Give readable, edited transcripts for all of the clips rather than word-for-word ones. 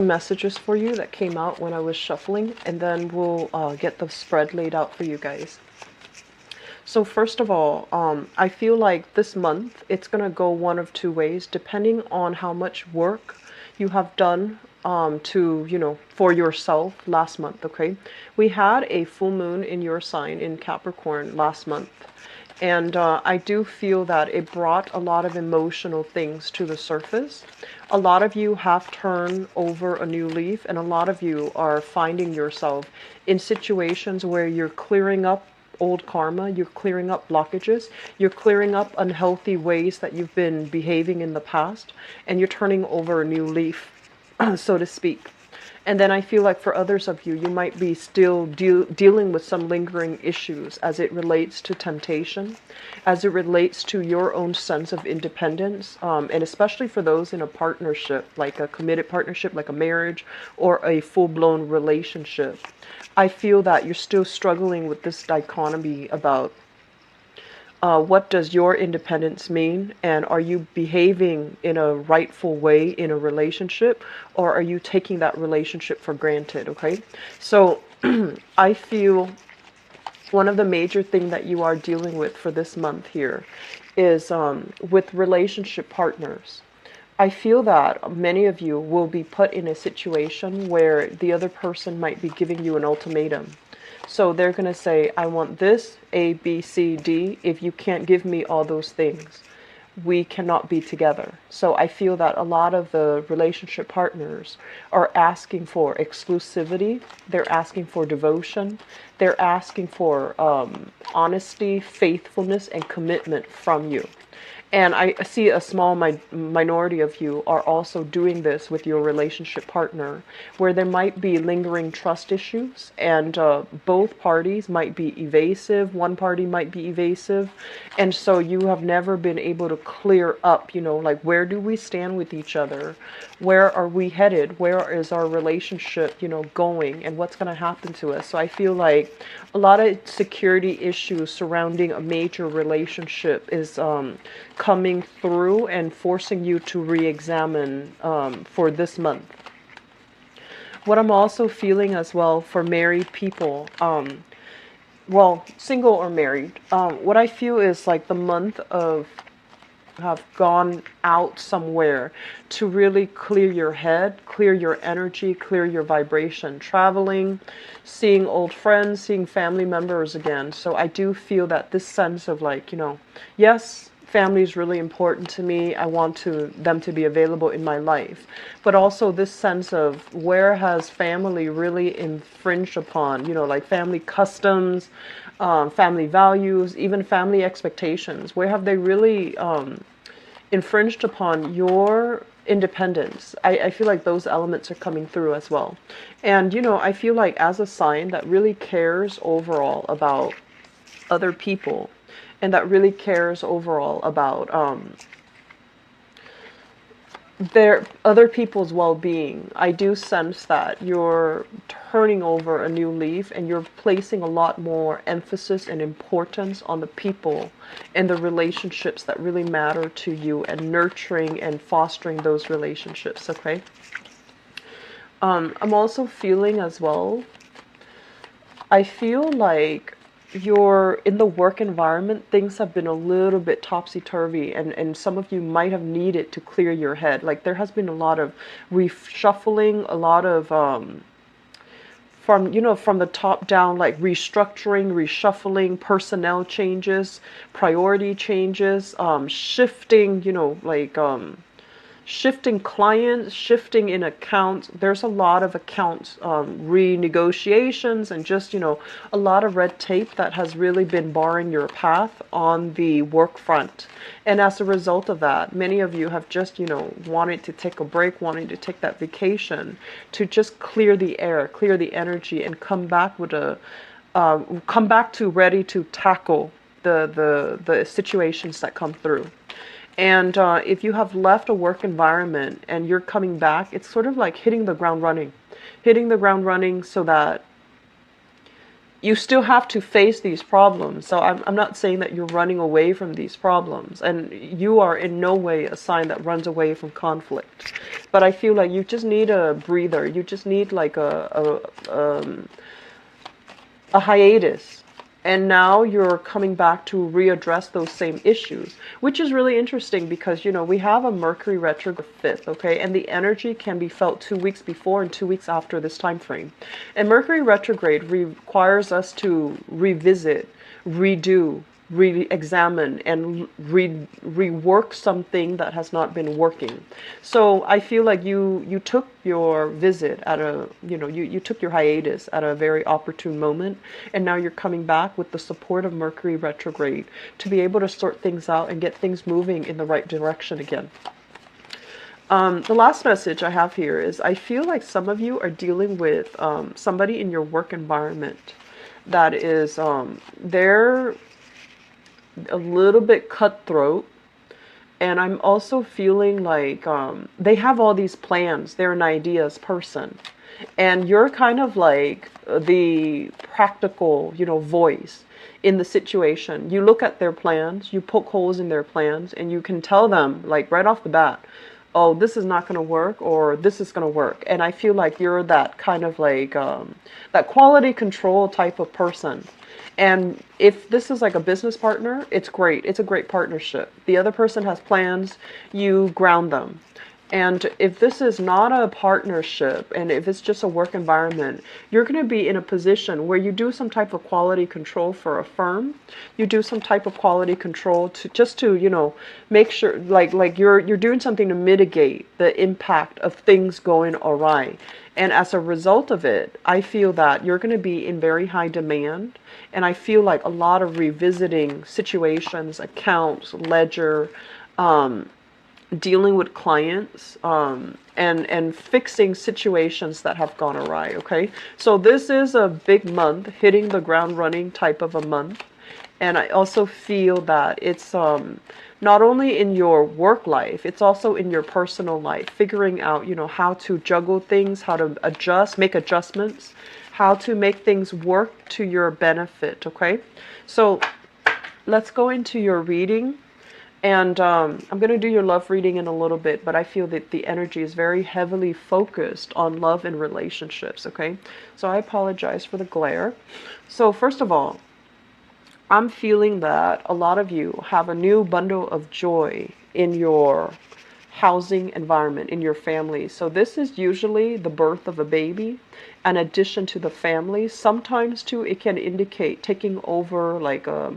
messages for you that came out when I was shuffling, and then we'll get the spread laid out for you guys. So first of all, I feel like this month it's going to go one of two ways, depending on how much work you have done for yourself last month, okay? We had a full moon in your sign in Capricorn last month. And I do feel that it brought a lot of emotional things to the surface. A lot of you have turned over a new leaf, and a lot of you are finding yourself in situations where you're clearing up old karma, you're clearing up blockages, you're clearing up unhealthy ways that you've been behaving in the past, and you're turning over a new leaf, so to speak. And then I feel like for others of you, you might be still dealing with some lingering issues as it relates to temptation, as it relates to your own sense of independence, and especially for those in a partnership, like a committed partnership, like a marriage or a full-blown relationship. I feel that you're still struggling with this dichotomy about what does your independence mean, and are you behaving in a rightful way in a relationship, or are you taking that relationship for granted? Okay, so I feel one of the major things that you are dealing with for this month here is with relationship partners. I feel that many of you will be put in a situation where the other person might be giving you an ultimatum. So they're going to say, I want this, A, B, C, D. If you can't give me all those things, we cannot be together. So I feel that a lot of the relationship partners are asking for exclusivity. They're asking for devotion. They're asking for honesty, faithfulness, and commitment from you. And I see a small minority of you are also doing this with your relationship partner, where there might be lingering trust issues, and both parties might be evasive. One party might be evasive. And so you have never been able to clear up, like, where do we stand with each other? Where are we headed? Where is our relationship, going? And what's going to happen to us? So I feel like a lot of security issues surrounding a major relationship is coming through and forcing you to re-examine for this month. What I'm also feeling as well for married people, well, single or married, what I feel is like the month of have gone out somewhere to really clear your head, clear your energy, clear your vibration, traveling, seeing old friends, seeing family members again. So I do feel that this sense of like, yes, family is really important to me. I want them to be available in my life. But also this sense of where has family really infringed upon, like family customs, family values, even family expectations. Where have they really infringed upon your independence? I feel like those elements are coming through as well. And, I feel like as a sign that really cares overall about other people, and that really cares overall about their other people's well-being, I do sense that you're turning over a new leaf, and you're placing a lot more emphasis and importance on the people and the relationships that really matter to you, and nurturing and fostering those relationships. Okay, I'm also feeling as well, I feel like you're in the work environment, things have been a little bit topsy-turvy, and some of you might have needed to clear your head. Like there has been a lot of reshuffling, a lot of from the top down, like restructuring, reshuffling, personnel changes, priority changes, shifting, shifting clients, shifting in accounts. There's a lot of accounts renegotiations, and just, a lot of red tape that has really been barring your path on the work front. And as a result of that, many of you have just, wanted to take a break, wanting to take that vacation to just clear the air, clear the energy, and come back to ready to tackle the situations that come through. And if you have left a work environment and you're coming back, it's sort of like hitting the ground running so that you still have to face these problems. So I'm not saying that you're running away from these problems, and you are in no way a sign that runs away from conflict. But I feel like you just need a breather. You just need like a hiatus. And now you're coming back to readdress those same issues, which is really interesting because, you know, we have a Mercury retrograde 5th, okay? And the energy can be felt 2 weeks before and 2 weeks after this time frame. And Mercury retrograde requires us to revisit, redo, re-examine, and rework something that has not been working. So I feel like you took your visit at a, you know, you took your hiatus at a very opportune moment, and now you're coming back with the support of Mercury retrograde to be able to sort things out and get things moving in the right direction again. The last message I have here is I feel like some of you are dealing with somebody in your work environment that is they're a little bit cutthroat, and I'm also feeling like they have all these plans. They're an ideas person, and you're kind of like the practical, you know, voice in the situation. You look at their plans, you poke holes in their plans, and you can tell them like right off the bat, oh, this is not going to work, or this is going to work. And I feel like you're that kind of like that quality control type of person. And if this is like a business partner, it's great. It's a great partnership. The other person has plans, you ground them. And if this is not a partnership, and if it's just a work environment, you're going to be in a position where you do some type of quality control for a firm. You do some type of quality control to just to, you know, make sure like you're doing something to mitigate the impact of things going awry. And as a result of it, I feel that you're going to be in very high demand. And I feel like a lot of revisiting situations, accounts, ledger, dealing with clients, and fixing situations that have gone awry, okay? So this is a big month, hitting the ground running type of a month. And I also feel that it's not only in your work life, it's also in your personal life, figuring out, you know, how to juggle things, how to adjust, make adjustments, how to make things work to your benefit, okay? So let's go into your reading. And I'm going to do your love reading in a little bit, but I feel that the energy is very heavily focused on love and relationships, okay? So I apologize for the glare. So first of all, I'm feeling that a lot of you have a new bundle of joy in your housing environment, in your family. So this is usually the birth of a baby, an addition to the family. Sometimes too, it can indicate taking over like a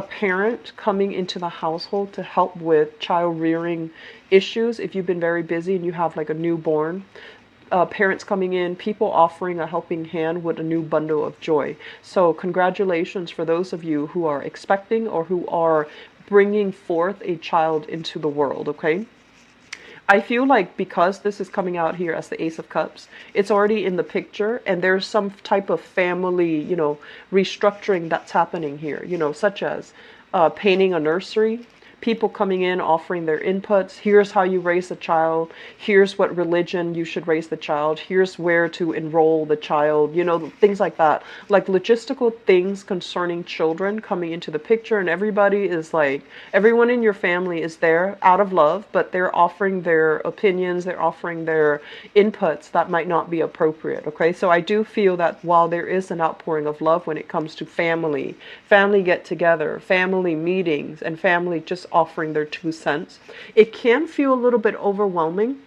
parent coming into the household to help with child rearing issues. If you've been very busy and you have like a newborn, parents coming in, people offering a helping hand with a new bundle of joy. So congratulations for those of you who are expecting or who are bringing forth a child into the world, okay? I feel like because this is coming out here as the Ace of Cups, it's already in the picture, and there's some type of family, you know, restructuring that's happening here, you know, such as painting a nursery, people coming in offering their inputs. Here's how you raise a child. Here's what religion you should raise the child. Here's where to enroll the child, you know, things like that. Like logistical things concerning children coming into the picture, and everybody is like, everyone in your family is there out of love, but they're offering their opinions, they're offering their inputs that might not be appropriate, okay? So I do feel that while there is an outpouring of love when it comes to family get together, family meetings, and family just offering their 2 cents, it can feel a little bit overwhelming,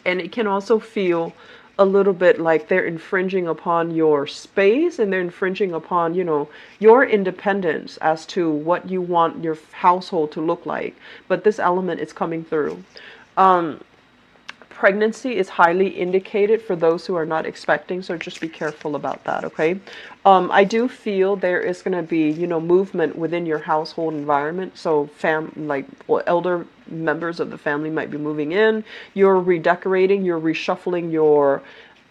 and it can also feel a little bit like they're infringing upon your space, and they're infringing upon, you know, your independence as to what you want your household to look like. But this element is coming through. Pregnancy is highly indicated for those who are not expecting, so just be careful about that, okay? I do feel there is going to be, you know, movement within your household environment. So elder members of the family might be moving in. You're redecorating, you're reshuffling your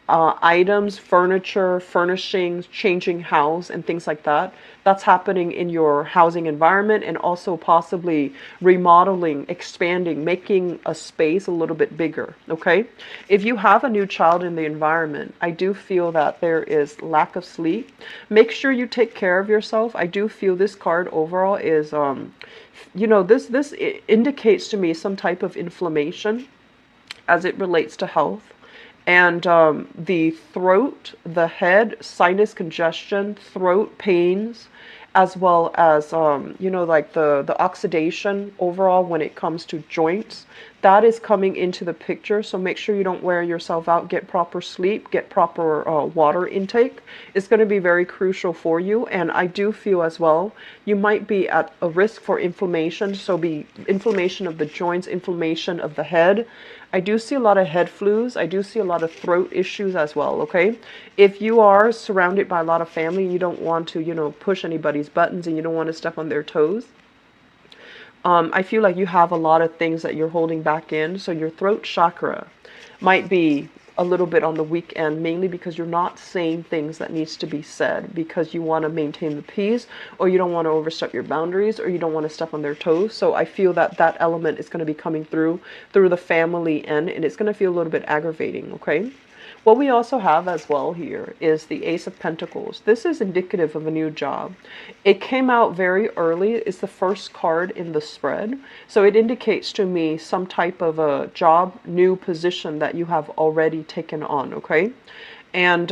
items, furniture, furnishings, changing house, and things like that. That's happening in your housing environment, and also possibly remodeling, expanding, making a space a little bit bigger. Okay. If you have a new child in the environment, I do feel that there is lack of sleep. Make sure you take care of yourself. I do feel this card overall is, this indicates to me some type of inflammation as it relates to health. And the throat, the head, sinus congestion, throat pains, as well as, like the oxidation overall when it comes to joints, that is coming into the picture. So make sure you don't wear yourself out. Get proper sleep, get proper water intake. It's going to be very crucial for you. And I do feel as well, you might be at a risk for inflammation. So be inflammation of the joints, inflammation of the head. I do see a lot of head flus. I do see a lot of throat issues as well, okay? If you are surrounded by a lot of family, you don't want to, push anybody's buttons and you don't want to step on their toes. I feel like you have a lot of things that you're holding back in. So your throat chakra might be a little bit on the weak end, mainly because you're not saying things that needs to be said because you want to maintain the peace, or you don't want to overstep your boundaries, or you don't want to step on their toes. So I feel that that element is going to be coming through the family end, and it's going to feel a little bit aggravating, okay? What we also have as well here is the Ace of Pentacles. This is indicative of a new job. It came out very early. It's the first card in the spread. So it indicates to me some type of a job, new position that you have already taken on, okay? And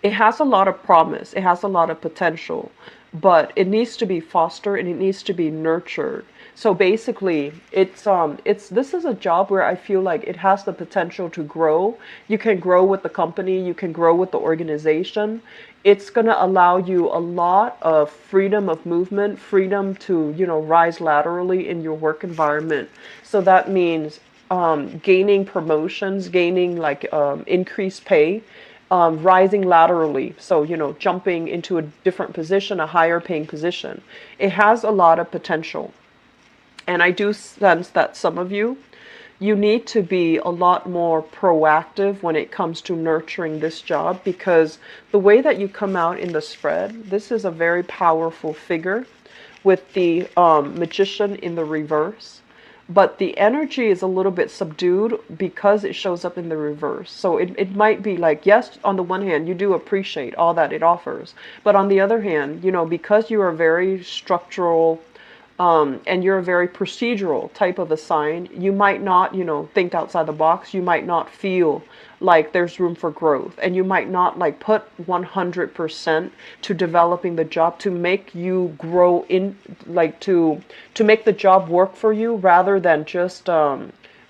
it has a lot of promise. It has a lot of potential, but it needs to be fostered and it needs to be nurtured. So basically, this is a job where I feel like it has the potential to grow. You can grow with the company, you can grow with the organization. It's going to allow you a lot of freedom of movement, freedom to, rise laterally in your work environment. So that means gaining promotions, gaining increased pay. Rising laterally, so jumping into a different position, a higher paying position. It has a lot of potential. And I do sense that some of you need to be a lot more proactive when it comes to nurturing this job, because the way that you come out in the spread, this is a very powerful figure with the Magician in the reverse. But the energy is a little bit subdued because it shows up in the reverse. So it might be like, yes, on the one hand, you do appreciate all that it offers. But on the other hand, because you are very structural, and you're a very procedural type of a sign, you might not, think outside the box. You might not feel like there's room for growth, and you might not put 100% to developing the job to make you grow in, to make the job work for you rather than just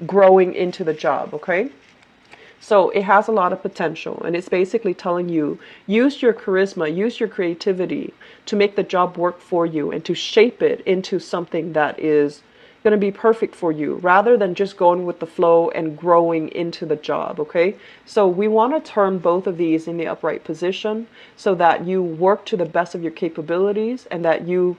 growing into the job, okay? So it has a lot of potential, and it's basically telling you, use your charisma, use your creativity to make the job work for you and to shape it into something that is going to be perfect for you rather than just going with the flow and growing into the job, okay? So we want to turn both of these in the upright position so that you work to the best of your capabilities and that you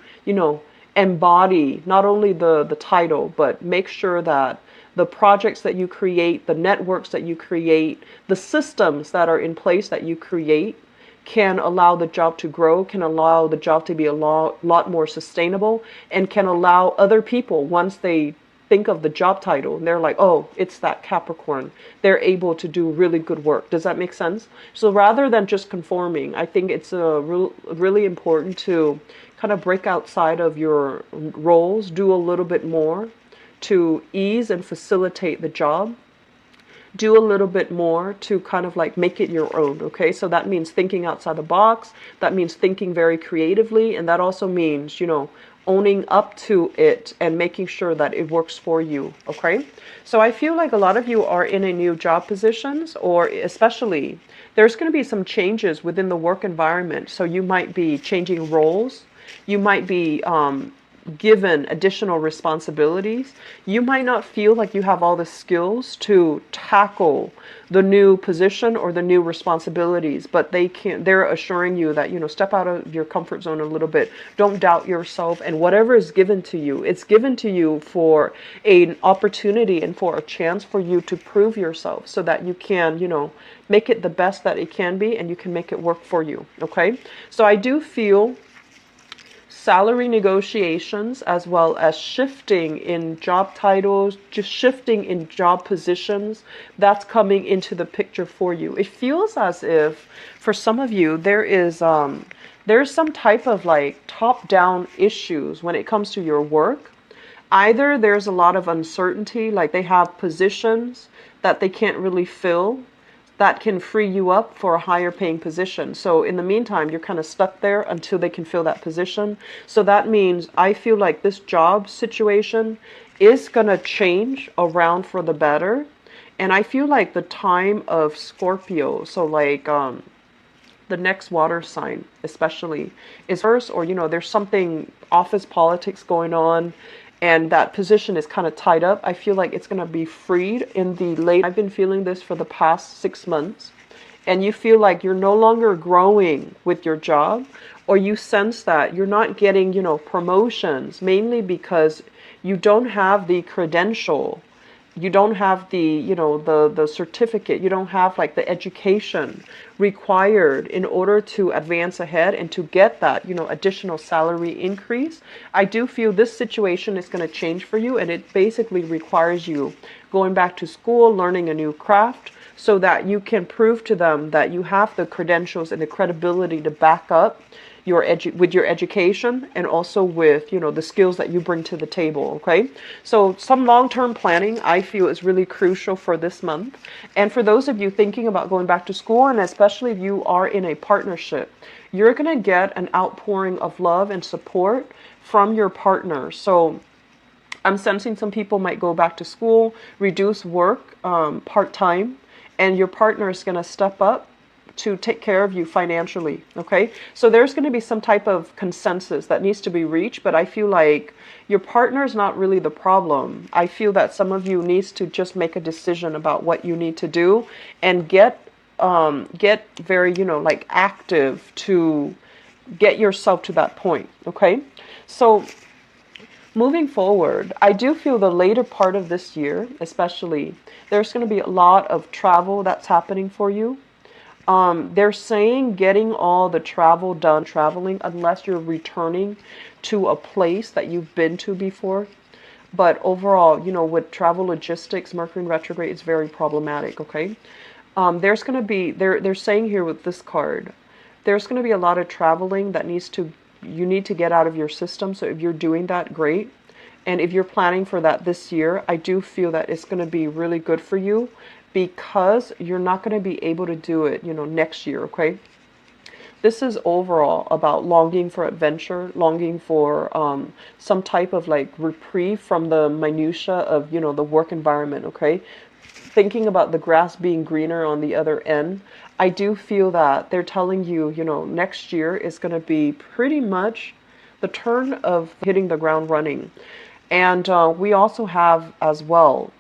embody not only the title, but make sure that the projects that you create, the networks that you create, the systems that are in place that you create can allow the job to grow, can allow the job to be a lot more sustainable, and can allow other people, once they think of the job title, and they're like, oh, it's that Capricorn, they're able to do really good work. Does that make sense? So rather than just conforming, I think it's really important to kind of break outside of your roles, do a little bit more to ease and facilitate the job, do a little bit more to kind of make it your own, okay? So that means thinking outside the box, that means thinking very creatively, and that also means, owning up to it and making sure that it works for you, okay? So I feel like a lot of you are in a new job positions, or especially there's going to be some changes within the work environment. So you might be changing roles, you might be given additional responsibilities, you might not feel like you have all the skills to tackle the new position or the new responsibilities, but they're assuring you that, step out of your comfort zone a little bit. Don't doubt yourself, and whatever is given to you, it's given to you for an opportunity and for a chance for you to prove yourself so that you can, make it the best that it can be, and you can make it work for you. Okay. So I do feel salary negotiations, as well as shifting in job titles, just shifting in job positions, that's coming into the picture for you. It feels as if for some of you there's some type of like top-down issues when it comes to your work. Either there's a lot of uncertainty, like they have positions that they can't really fill that can free you up for a higher paying position. So in the meantime, you're kind of stuck there until they can fill that position. So that means I feel like this job situation is going to change around for the better. And I feel like the time of Scorpio, so like the next water sign especially, is first, or there's something office politics going on, and that position is kind of tied up. I feel like it's going to be freed in the late. I've been feeling this for the past 6 months, and you feel like you're no longer growing with your job, or you sense that you're not getting, promotions, mainly because you don't have the credential. You don't have the, the certificate. You don't have like the education required in order to advance ahead and to get that, additional salary increase. I do feel this situation is going to change for you, and it basically requires you going back to school, learning a new craft, so that you can prove to them that you have the credentials and the credibility to back up with your education, and also with the skills that you bring to the table. Okay, so some long-term planning I feel is really crucial for this month. And for those of you thinking about going back to school, and especially if you are in a partnership, you're going to get an outpouring of love and support from your partner. So I'm sensing some people might go back to school, reduce work part-time, and your partner is going to step up to take care of you financially. Okay, so there's going to be some type of consensus that needs to be reached, but I feel like your partner is not really the problem. I feel that some of you needs to just make a decision about what you need to do, and get very like active to get yourself to that point. Okay, so moving forward, I do feel the later part of this year especially, there's going to be a lot of travel that's happening for you. They're saying getting all the travel done, traveling, unless you're returning to a place that you've been to before. But overall, with travel logistics, Mercury in retrograde is very problematic. Okay, there's going to be, they're saying here with this card, there's going to be a lot of traveling that you need to get out of your system. So if you're doing that, great. And if you're planning for that this year, I do feel that it's going to be really good for you, because you're not going to be able to do it, next year. Okay, this is overall about longing for adventure, longing for some type of like reprieve from the minutia of the work environment. Okay, thinking about the grass being greener on the other end. I do feel that they're telling you, next year is going to be pretty much the turn of hitting the ground running. And we also have as well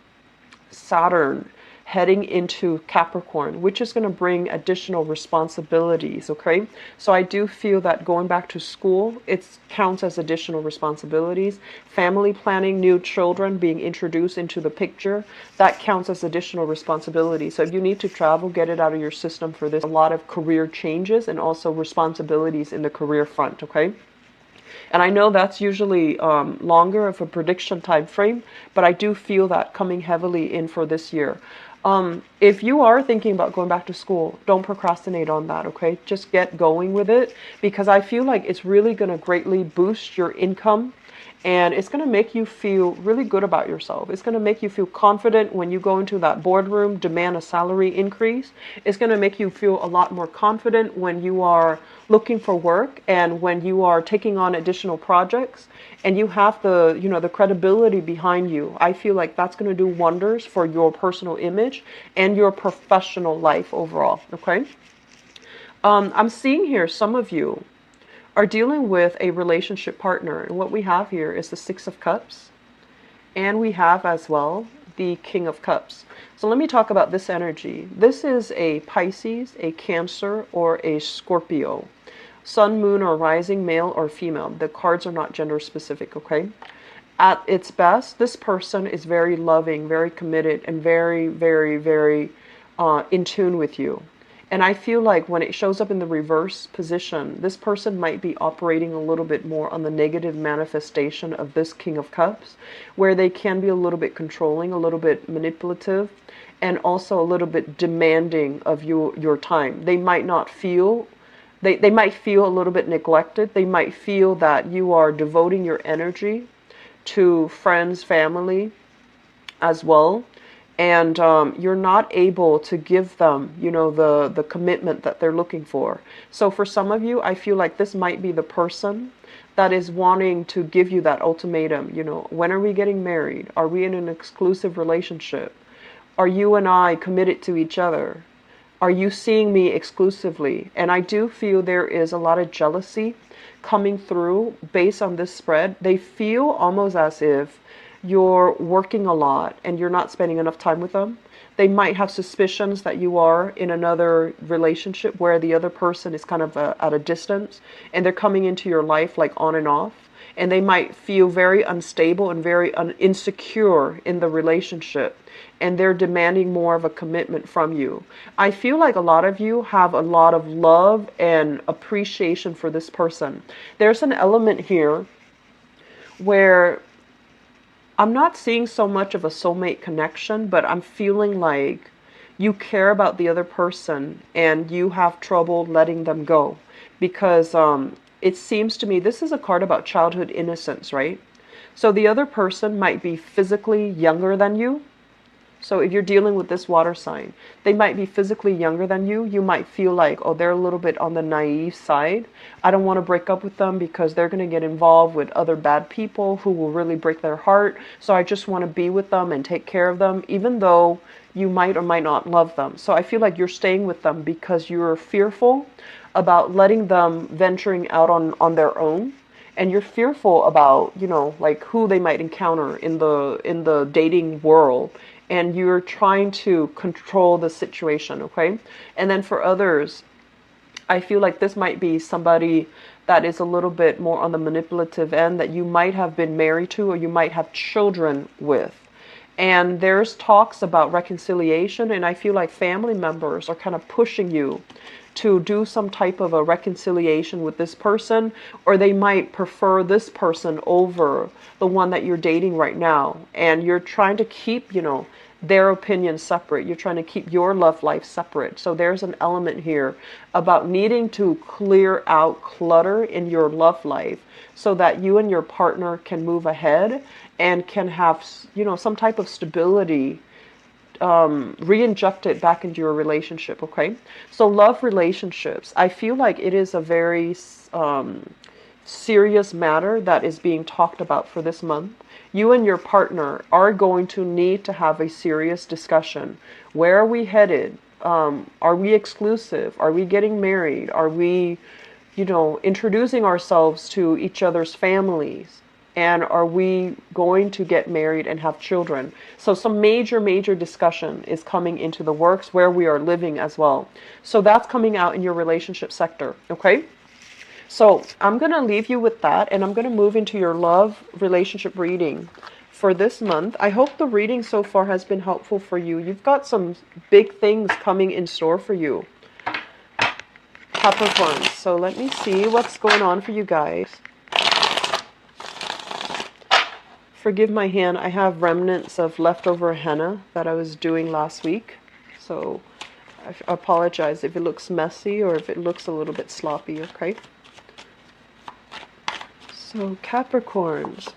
Saturn heading into Capricorn, which is going to bring additional responsibilities. Okay, so I do feel that going back to school, it counts as additional responsibilities. Family planning, new children being introduced into the picture, that counts as additional responsibilities. So if you need to travel, get it out of your system for this. A lot of career changes and also responsibilities in the career front. Okay, and I know that's usually longer of a prediction time frame, but I do feel that coming heavily in for this year. If you are thinking about going back to school, don't procrastinate on that. Okay, just get going with it, because I feel like it's really going to greatly boost your income, and it's going to make you feel really good about yourself. It's going to make you feel confident when you go into that boardroom, demand a salary increase. It's going to make you feel a lot more confident when you are looking for work, and when you are taking on additional projects, and you have the, the credibility behind you. I feel like that's going to do wonders for your personal image and your professional life overall. Okay, I'm seeing here some of you are dealing with a relationship partner. And what we have here is the Six of Cups. And we have as well the King of Cups. So let me talk about this energy. This is a Pisces, a Cancer, or a Scorpio. Sun, moon, or rising, male or female. The cards are not gender specific, okay? At its best, this person is very loving, very committed, and very, very, very in tune with you. And I feel like when it shows up in the reverse position, this person might be operating a little bit more on the negative manifestation of this King of Cups, where they can be a little bit controlling, a little bit manipulative, and also a little bit demanding of your time. They might not feel, they might feel a little bit neglected. They might feel that you are devoting your energy to friends, family as well. And you're not able to give them, you know, the commitment that they're looking for. So for some of you, I feel like this might be the person that is wanting to give you that ultimatum. You know, when are we getting married? Are we in an exclusive relationship? Are you and I committed to each other? Are you seeing me exclusively? And I do feel there is a lot of jealousy coming through based on this spread. They feel almost as if you're working a lot and you're not spending enough time with them. They might have suspicions that you are in another relationship where the other person is kind of at a distance and they're coming into your life like on and off. And they might feel very unstable and very insecure in the relationship. And they're demanding more of a commitment from you. I feel like a lot of you have a lot of love and appreciation for this person. There's an element here where I'm not seeing so much of a soulmate connection, but I'm feeling like you care about the other person and you have trouble letting them go. Because it seems to me, this is a card about childhood innocence, right? So the other person might be physically younger than you. So if you're dealing with this water sign, they might be physically younger than you. You might feel like, oh, they're a little bit on the naive side. I don't want to break up with them because they're going to get involved with other bad people who will really break their heart. So I just want to be with them and take care of them, even though you might or might not love them. So I feel like you're staying with them because you're fearful about letting them venturing out on their own. And you're fearful about, you know, like who they might encounter in the dating world. And you're trying to control the situation, okay? And then for others, I feel like this might be somebody that is a little bit more on the manipulative end that you might have been married to or you might have children with. And there's talks about reconciliation, and I feel like family members are kind of pushing you to do some type of a reconciliation with this person, or they might prefer this person over the one that you're dating right now. And you're trying to keep, you know, their opinion separate. You're trying to keep your love life separate. So there's an element here about needing to clear out clutter in your love life so that you and your partner can move ahead and can have, you know, some type of stability re-inject it back into your relationship, okay? So love relationships, I feel like it is a very serious matter that is being talked about for this month. You and your partner are going to need to have a serious discussion. Where are we headed? Are we exclusive? Are we getting married? Are we, you know, introducing ourselves to each other's families? And are we going to get married and have children? So some major discussion is coming into the works where we are living as well. So that's coming out in your relationship sector, okay? So I'm going to leave you with that, and I'm going to move into your love relationship reading for this month. I hope the reading so far has been helpful for you. You've got some big things coming in store for you, Capricorn. So let me see what's going on for you guys. Forgive my hand, I have remnants of leftover henna that I was doing last week. So I apologize if it looks messy or if it looks a little bit sloppy, okay? So Capricorns.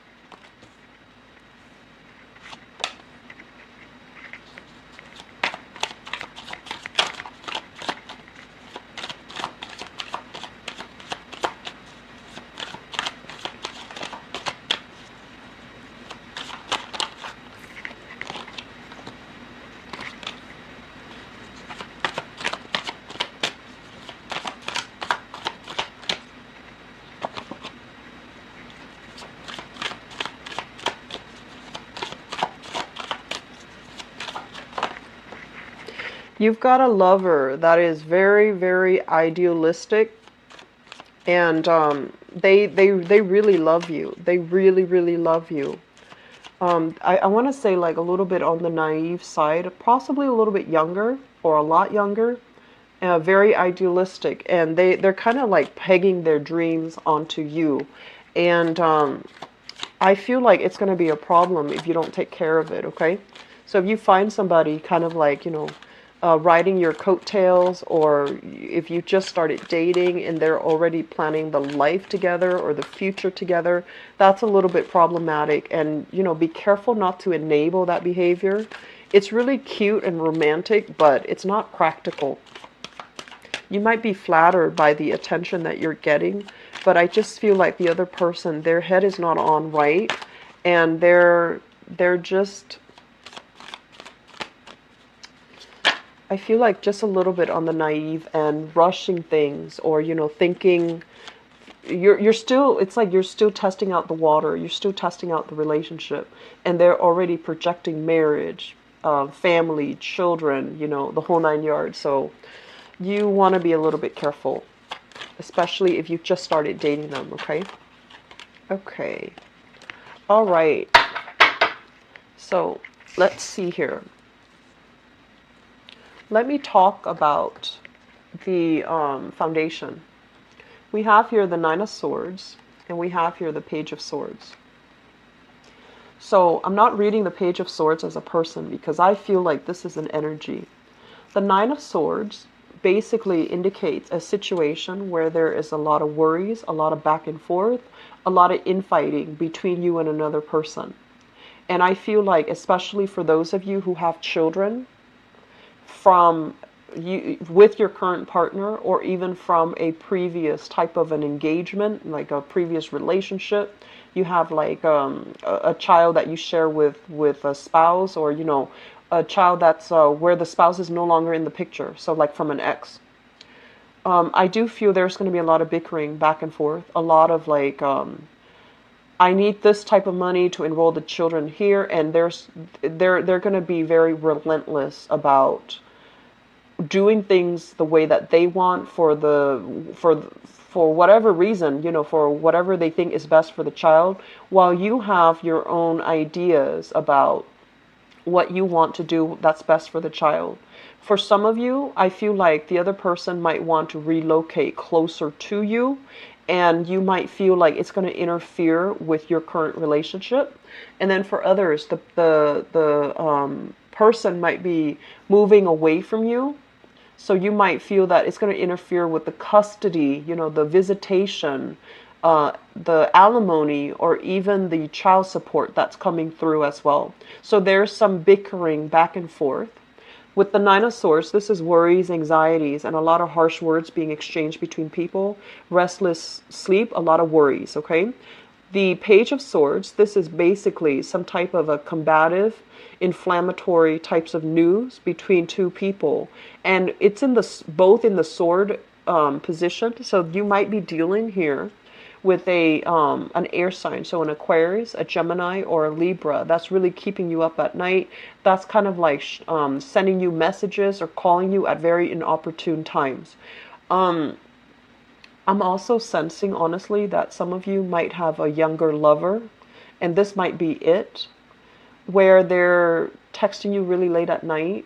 You've got a lover that is very, very idealistic, and they really love you. They really, really love you. I want to say like a little bit on the naive side, possibly a little bit younger or a lot younger, very idealistic, and they're kind of like pegging their dreams onto you, and I feel like it's going to be a problem if you don't take care of it, okay? So if you find somebody kind of like, riding your coattails, or if you just started dating and they're already planning the life together or the future together, that's a little bit problematic. And, be careful not to enable that behavior. It's really cute and romantic, but it's not practical. You might be flattered by the attention that you're getting, but I just feel like the other person, their head is not on right, and they're just, I feel like just a little bit on the naive and rushing things, or thinking you're still, it's like you're still testing out the water, you're still testing out the relationship, and they're already projecting marriage, family, children, the whole nine yards. So you want to be a little bit careful, especially if you've just started dating them, okay? Okay. All right. So let's see here. Let me talk about the foundation. We have here the Nine of Swords, and we have here the Page of Swords. So I'm not reading the Page of Swords as a person, because I feel like this is an energy. The Nine of Swords basically indicates a situation where there is a lot of worries, a lot of back and forth, a lot of infighting between you and another person. And I feel like, especially for those of you who have children from you with your current partner, or even from a previous type of an engagement, like a previous relationship, you have like a child that you share with a spouse, or a child that's where the spouse is no longer in the picture, so like from an ex. I do feel there's going to be a lot of bickering back and forth, a lot of like, I need this type of money to enroll the children here, and they're going to be very relentless about doing things the way that they want, for whatever reason, for whatever they think is best for the child, while you have your own ideas about what you want to do that's best for the child. For some of you, I feel like the other person might want to relocate closer to you, and you might feel like it's going to interfere with your current relationship. And then for others, the person might be moving away from you. So you might feel that it's going to interfere with the custody, the visitation, the alimony, or even the child support that's coming through as well. So there's some bickering back and forth. With the Nine of Swords, this is worries, anxieties, and a lot of harsh words being exchanged between people. Restless sleep, a lot of worries, okay? The Page of Swords, this is basically some type of a combative, inflammatory types of news between two people, and it's in both in the sword position. So you might be dealing here with an air sign, so an Aquarius, a Gemini, or a Libra. That's really keeping you up at night. That's kind of like sending you messages or calling you at very inopportune times. I'm also sensing, honestly, that some of you might have a younger lover, and this might be it, where they're texting you really late at night,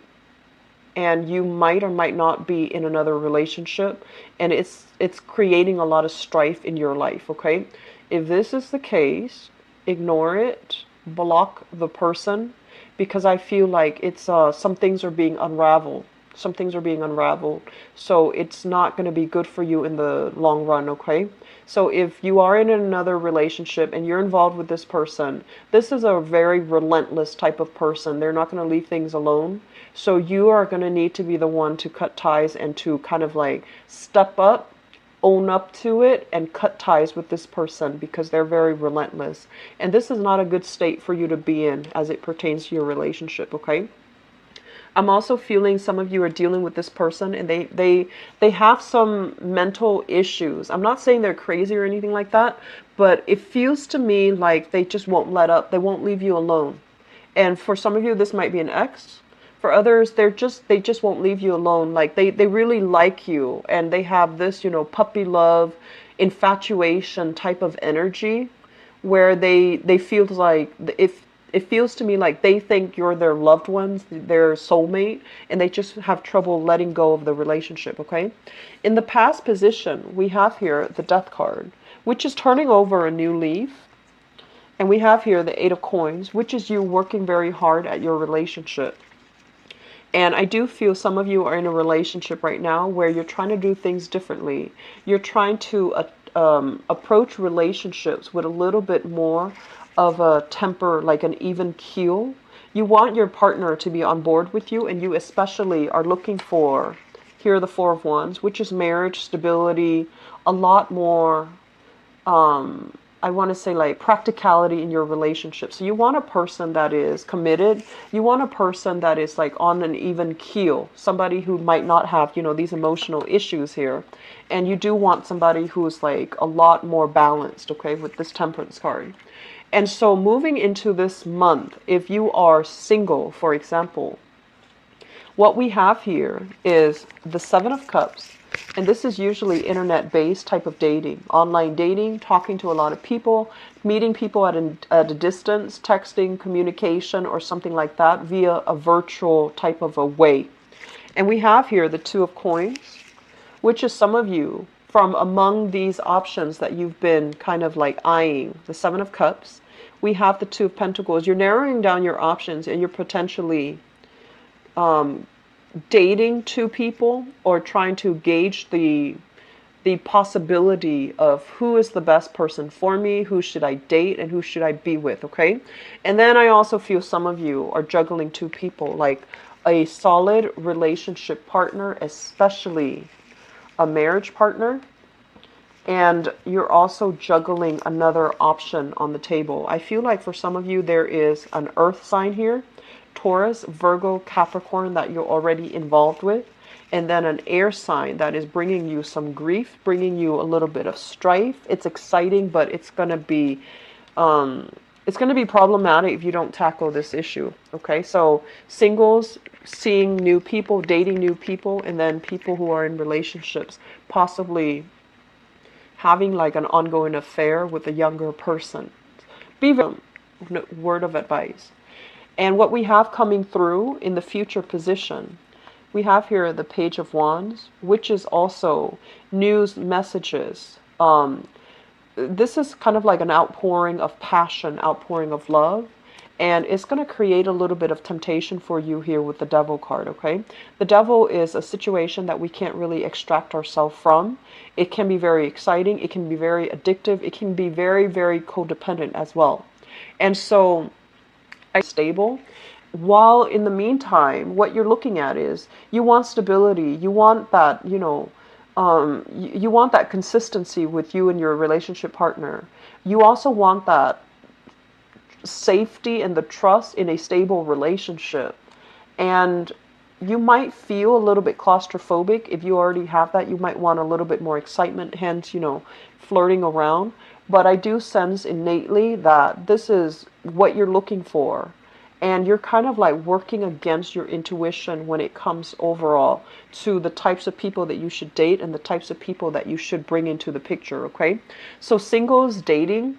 and you might or might not be in another relationship, and it's creating a lot of strife in your life, okay? If this is the case, ignore it, block the person, because I feel like it's some things are being unraveled. Some things are being unraveled, so it's not going to be good for you in the long run, okay? So if you are in another relationship and you're involved with this person, this is a very relentless type of person. They're not going to leave things alone. So you are going to need to be the one to cut ties and to kind of like step up, own up to it, and cut ties with this person, because they're very relentless. And this is not a good state for you to be in as it pertains to your relationship, okay? I'm also feeling some of you are dealing with this person, and they have some mental issues. I'm not saying they're crazy or anything like that, but it feels to me like they just won't let up. They won't leave you alone. And for some of you, this might be an ex. For others, they just won't leave you alone. Like they really like you, and they have this, you know, puppy love, infatuation type of energy, where they feel like, if it feels to me like they think you're their loved ones, their soulmate, and they just have trouble letting go of the relationship, okay? In the past position, we have here the Death card, which is turning over a new leaf. And we have here the Eight of Coins, which is you working very hard at your relationship. And I do feel some of you are in a relationship right now where you're trying to do things differently. You're trying to approach relationships with a little bit more of a temper, like an even keel. You want your partner to be on board with you, and you especially are looking for, here are the Four of Wands, which is marriage, stability, a lot more, I want to say, like practicality in your relationship. So you want a person that is committed. You want a person that is like on an even keel. Somebody who might not have, you know, these emotional issues here. And you do want somebody who's like a lot more balanced, okay, with this Temperance card. And so moving into this month, if you are single, for example, what we have here is the Seven of Cups. And this is usually internet-based type of dating, online dating, talking to a lot of people, meeting people at a distance, texting, communication, or something like that via a virtual type of a way. And we have here the Two of Coins, which is some of you from among these options that you've been kind of like eyeing. The Seven of Cups. We have the Two of Pentacles. You're narrowing down your options, and you're potentially dating two people, or trying to gauge the possibility of who is the best person for me, who should I date, and who should I be with, okay? And then I also feel some of you are juggling two people, like a solid relationship partner, especially a marriage partner, and you're also juggling another option on the table. I feel like for some of you there is an earth sign here, Taurus, Virgo, Capricorn, that you're already involved with, and then an air sign that is bringing you some grief, bringing you a little bit of strife. It's exciting, but it's going to be problematic if you don't tackle this issue. Okay, so singles, seeing new people, dating new people, and then people who are in relationships, possibly having like an ongoing affair with a younger person. Be very, word of advice. And what we have coming through in the future position, we have here the Page of Wands, which is also news, messages. This is kind of like an outpouring of passion, outpouring of love. And it's going to create a little bit of temptation for you here with the Devil card, okay? The Devil is a situation that we can't really extract ourselves from. It can be very exciting. It can be very addictive. It can be very, very codependent as well. And so, stable. While in the meantime, what you're looking at is you want stability. You want that, you know, you want that consistency with you and your relationship partner. You also want that safety and the trust in a stable relationship. And you might feel a little bit claustrophobic. If you already have that, you might want a little bit more excitement, hence, you know, flirting around. But I do sense innately that this is what you're looking for. And you're kind of like working against your intuition when it comes overall to the types of people that you should date and the types of people that you should bring into the picture, okay? So singles dating,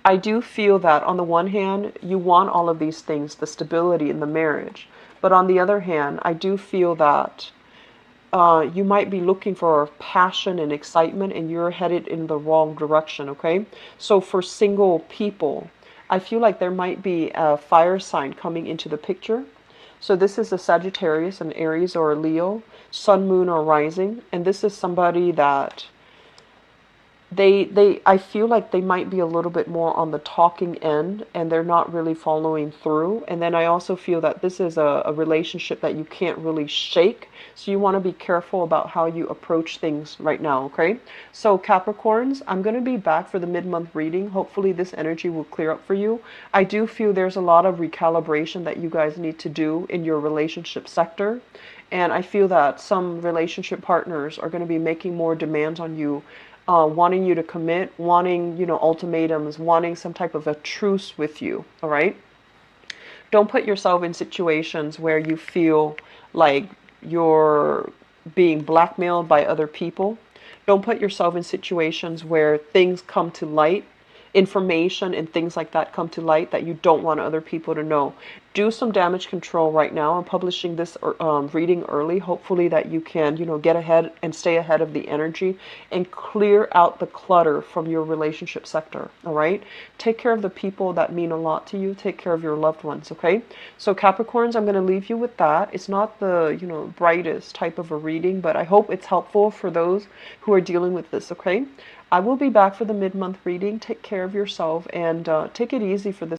I do feel that on the one hand, you want all of these things, the stability in the marriage. But on the other hand, I do feel that you might be looking for passion and excitement, and you're headed in the wrong direction, okay? So for single people, I feel like there might be a fire sign coming into the picture. So this is a Sagittarius, an Aries, or a Leo, Sun, Moon, or Rising. And this is somebody that I feel like they might be a little bit more on the talking end, and they're not really following through. And then I also feel that this is a relationship that you can't really shake. So you want to be careful about how you approach things right now, okay? So Capricorns, I'm going to be back for the mid-month reading. Hopefully this energy will clear up for you. I do feel there's a lot of recalibration that you guys need to do in your relationship sector. And I feel that some relationship partners are going to be making more demands on you, wanting you to commit, wanting, you know, ultimatums, wanting some type of a truce with you, all right? Don't put yourself in situations where you feel like you're being blackmailed by other people. Don't put yourself in situations where things come to light, information and things like that come to light that you don't want other people to know. Do some damage control right now. I'm publishing this reading early, hopefully that you can, get ahead and stay ahead of the energy and clear out the clutter from your relationship sector. All right. Take care of the people that mean a lot to you. Take care of your loved ones. Okay. So Capricorns, I'm going to leave you with that. It's not the, brightest type of a reading, but I hope it's helpful for those who are dealing with this. Okay. I will be back for the mid-month reading. Take care of yourself and take it easy for this